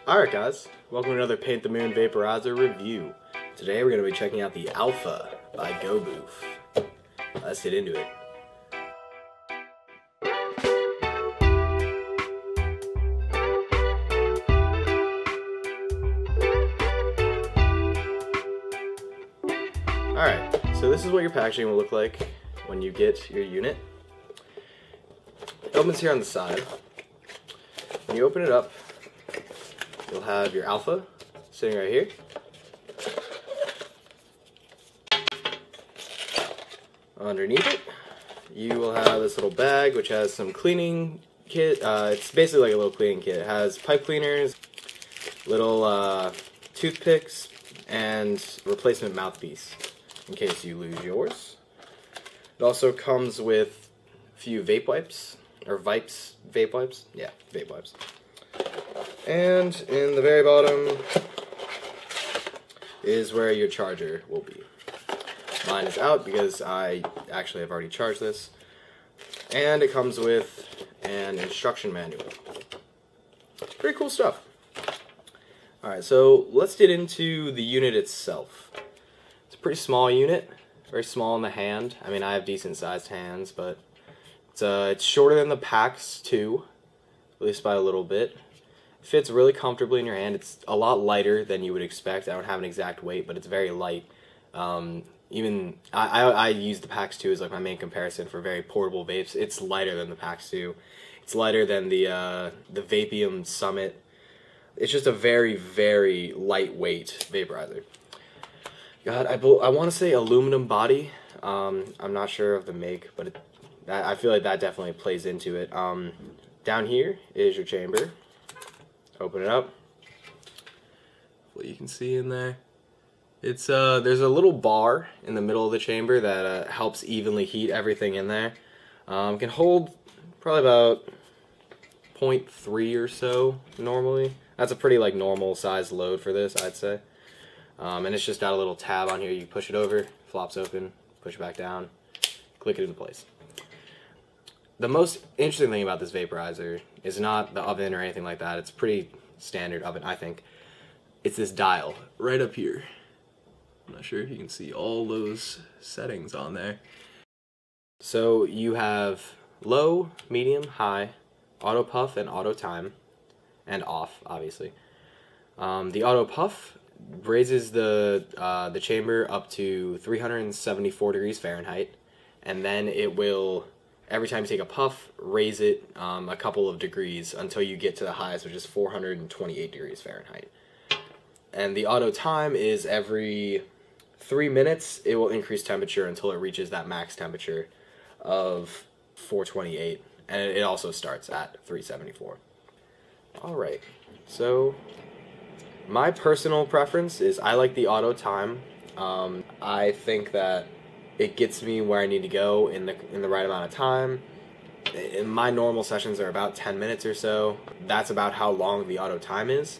Alright guys, welcome to another Paint the Moon Vaporizer review. Today we're going to be checking out the Alfa by Goboof. Let's get into it. Alright, so this is what your packaging will look like when you get your unit. It opens here on the side. When you open it up, you'll have your Alfa sitting right here. Underneath it, you will have this little bag which has some cleaning kit. It's basically like a little cleaning kit. It has pipe cleaners, little toothpicks, and replacement mouthpiece in case you lose yours. It also comes with a few vape wipes, or vape wipes? Yeah, vape wipes. And in the very bottom is where your charger will be. Mine is out because I actually have already charged this. And it comes with an instruction manual. Pretty cool stuff. Alright, so let's get into the unit itself. It's a pretty small unit, very small in the hand. I mean, I have decent sized hands, but it's shorter than the PAX 2, at least by a little bit. It fits really comfortably in your hand. It's a lot lighter than you would expect. I don't have an exact weight, but it's very light. Even I use the PAX 2 as like my main comparison for very portable vapes. It's lighter than the PAX 2. It's lighter than the Vapium Summit. It's just a very, very lightweight vaporizer. God, I want to say aluminum body. I'm not sure of the make, but I feel like that definitely plays into it. Down here is your chamber. Open it up. What you can see in there. It's there's a little bar in the middle of the chamber that helps evenly heat everything in there. Can hold probably about 0.3 or so normally. That's a pretty like normal size load for this, I'd say. And it's just got a little tab on here. You push it over, flops open, push it back down, click it into place. The most interesting thing about this vaporizer is not the oven or anything like that. It's pretty standard oven, I think. It's this dial right up here. I'm not sure if you can see all those settings on there. So you have low, medium, high, auto puff, and auto time, and off, obviously. The auto puff raises the chamber up to 374 degrees Fahrenheit, and then it will, every time you take a puff, raise it a couple of degrees until you get to the highest, which is 428 degrees Fahrenheit. And the auto time is every 3 minutes, it will increase temperature until it reaches that max temperature of 428, and it also starts at 374. Alright, so my personal preference is I like the auto time. I think that it gets me where I need to go in the right amount of time. In my normal sessions are about 10 minutes or so. That's about how long the auto time is.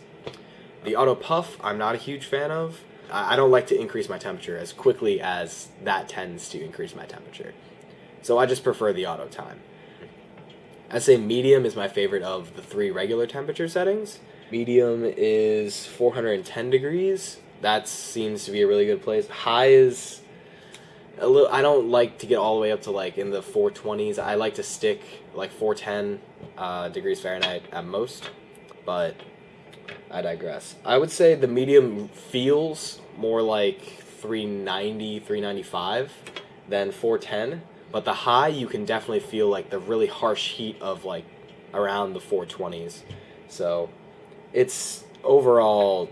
The auto puff, I'm not a huge fan of. I don't like to increase my temperature as quickly as that tends to increase my temperature. So I just prefer the auto time. I'd say medium is my favorite of the 3 regular temperature settings. Medium is 410 degrees. That seems to be a really good place. High is a little, I don't like to get all the way up to like in the 420s. I like to stick like 410 degrees Fahrenheit at most, but I digress. I would say the medium feels more like 390, 395 than 410, but the high you can definitely feel like the really harsh heat of like around the 420s. So it's overall,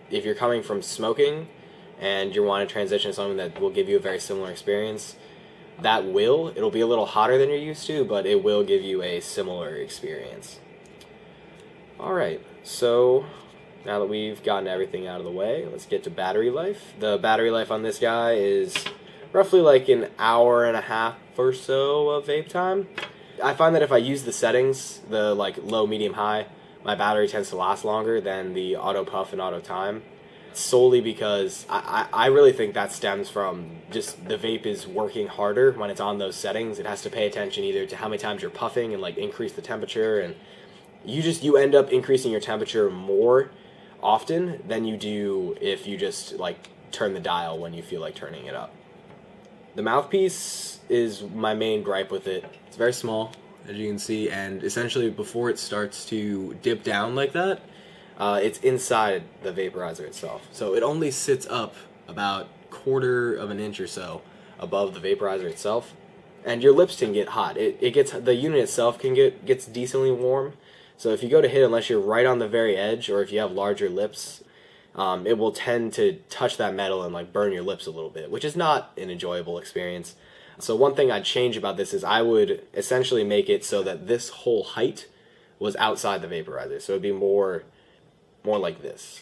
if you're coming from smoking and you want to transition to something that will give you a very similar experience, it'll be a little hotter than you're used to, but it will give you a similar experience. Alright, so now that we've gotten everything out of the way, let's get to battery life. The battery life on this guy is roughly like an hour and a half or so of vape time. I find that if I use the settings, the like low, medium, high, my battery tends to last longer than the auto puff and auto time. Solely because I really think that stems from just the vape is working harder when it's on those settings. It has to pay attention either to how many times you're puffing and like increase the temperature, and you end up increasing your temperature more often than you do if you just like turn the dial when you feel like turning it up. The mouthpiece is my main gripe with it. It's very small, as you can see, and essentially before it starts to dip down like that, it's inside the vaporizer itself. So it only sits up about 1/4 of an inch or so above the vaporizer itself, and your lips can get hot. It gets, the unit itself gets decently warm. So if you go to hit, unless you're right on the very edge, or if you have larger lips, it will tend to touch that metal and like burn your lips a little bit, which is not an enjoyable experience. So one thing I'd change about this is I would essentially make it so that this whole height was outside the vaporizer. So it'd be more like this.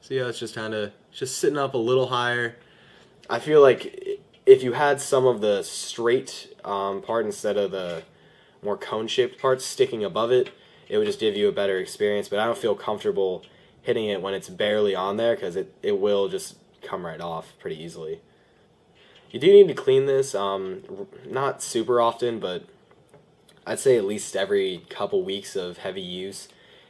See how it's just kind of just sitting up a little higher. I feel like if you had some of the straight part instead of the more cone-shaped parts sticking above it, it would just give you a better experience. But I don't feel comfortable hitting it when it's barely on there, because it will just come right off pretty easily. You do need to clean this, not super often, but I'd say at least every couple weeks of heavy use.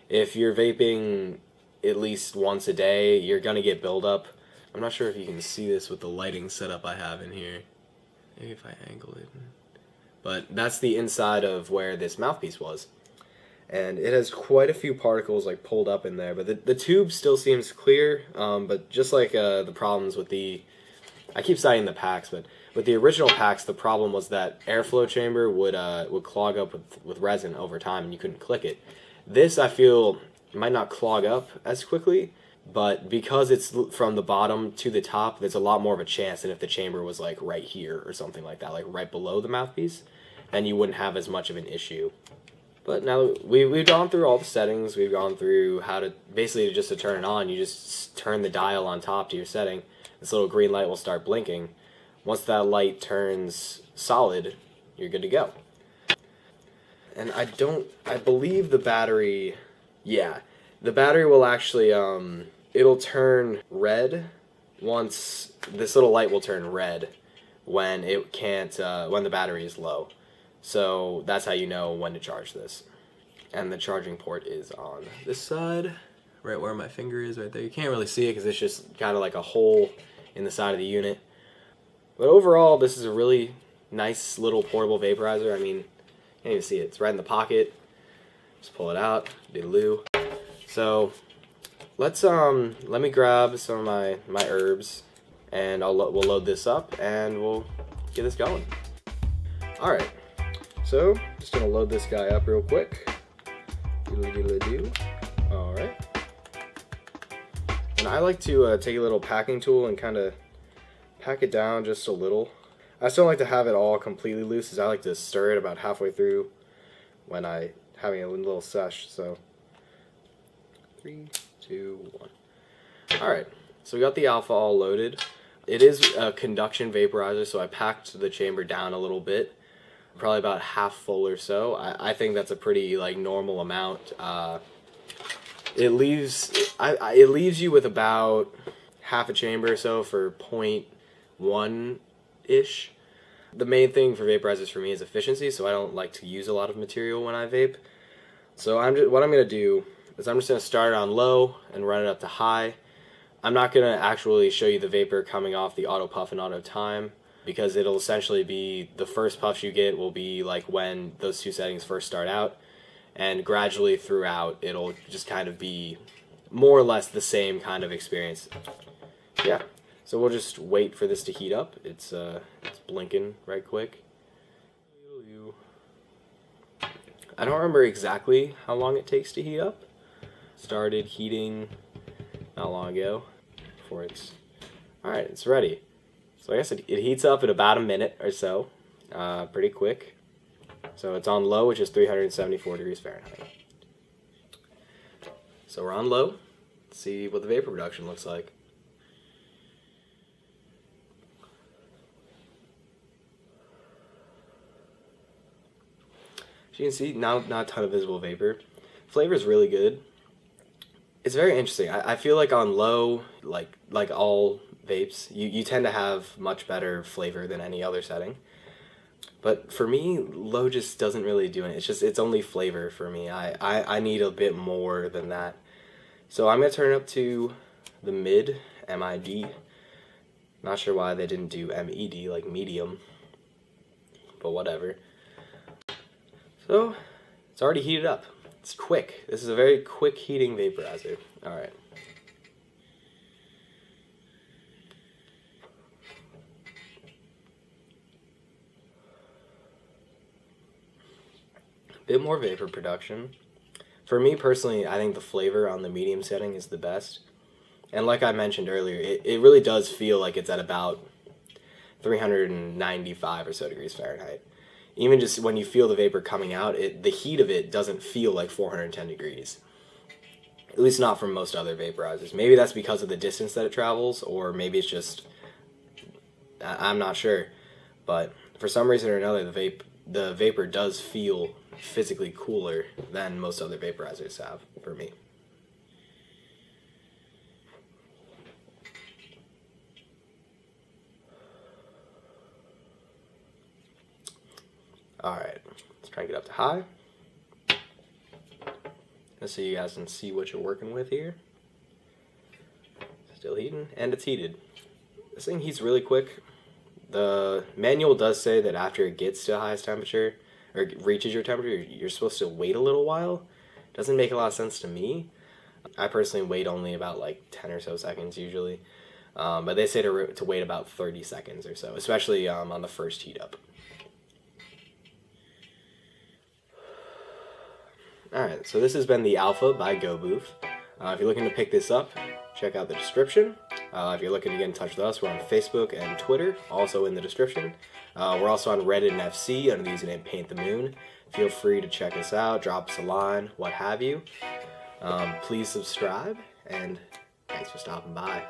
If you're vaping at least once a day, you're going to get buildup. I'm not sure if you can see this with the lighting setup I have in here. Maybe if I angle it. But that's the inside of where this mouthpiece was. And it has quite a few particles like pulled up in there, but the tube still seems clear. But just like the problems with I keep citing the packs, but with the original packs, the problem was that airflow chamber would clog up with resin over time, and you couldn't click it. This, I feel, might not clog up as quickly, but because it's from the bottom to the top, there's a lot more of a chance than if the chamber was like right here or something like that, like right below the mouthpiece, and you wouldn't have as much of an issue. But now we've gone through all the settings. We've gone through how to, basically just to turn it on, you just turn the dial on top to your setting. This little green light will start blinking. Once that light turns solid, you're good to go. And I believe the battery, yeah, the battery will actually, it'll turn red once, this little light will turn red when it can't, when the battery is low. So that's how you know when to charge this. And the charging port is on this side, right where my finger is right there. You can't really see it because it's just kind of like a hole in the side of the unit. But overall, this is a really nice little portable vaporizer. I mean, you can't even see it. It's right in the pocket. Just pull it out, diddaloo. So let's let me grab some of my herbs, and we'll load this up and we'll get this going. All right. So, just gonna load this guy up real quick. Diddly-diddly-doo. Alright. And I like to take a little packing tool and kind of pack it down just a little. I still like to have it all completely loose, as I like to stir it about halfway through when I'm having a little sesh. So, 3, 2, 1. Alright, so we got the Alfa all loaded. It is a conduction vaporizer, so I packed the chamber down a little bit. Probably about half full or so. I think that's a pretty like normal amount. It leaves you with about half a chamber or so for 0.1 ish. The main thing for vaporizers for me is efficiency, so I don't like to use a lot of material when I vape. So what I'm gonna do is I'm just gonna start it on low and run it up to high. I'm not gonna actually show you the vapor coming off the auto puff and auto time, because it'll essentially be the first puffs you get will be like when those two settings first start out, and gradually throughout it'll just kind of be more or less the same kind of experience. Yeah, so we'll just wait for this to heat up. It's blinking right quick. I don't remember exactly how long it takes to heat up. Started heating not long ago. Before it's alright, it's ready. So I guess it heats up in about a minute or so, pretty quick. So it's on low, which is 374 degrees Fahrenheit. So we're on low. Let's see what the vapor production looks like. As you can see, not a ton of visible vapor. Flavor is really good. It's very interesting. I feel like on low, like all vapes, you tend to have much better flavor than any other setting. But for me, low just doesn't really do it. It's only flavor for me. I need a bit more than that. So I'm going to turn it up to the mid, M-I-D. Not sure why they didn't do M-E-D, like medium. But whatever. So, it's already heated up. It's quick. This is a very quick heating vaporizer. Alright. Bit more vapor production. For me personally, I think the flavor on the medium setting is the best. And like I mentioned earlier, it really does feel like it's at about 395 or so degrees Fahrenheit. Even just when you feel the vapor coming out, the heat of it doesn't feel like 410 degrees. At least not from most other vaporizers. Maybe that's because of the distance that it travels, or maybe it's just, I'm not sure. But for some reason or another, the vapor does feel physically cooler than most other vaporizers have for me. Alright, let's try and get up to high. Just so you guys can see what you're working with here. Still heating, and it's heated. This thing heats really quick. The manual does say that after it gets to the highest temperature, or reaches your temperature, you're supposed to wait a little while. Doesn't make a lot of sense to me. I personally wait only about like 10 or so seconds usually. But they say to wait about 30 seconds or so, especially on the first heat up. Alright, so this has been the Alfa by Goboof. If you're looking to pick this up, check out the description. If you're looking to get in touch with us, we're on Facebook and Twitter, also in the description. We're also on Reddit and FC under the username Paint the Moon. Feel free to check us out, drop us a line, what have you. Please subscribe, and thanks for stopping by.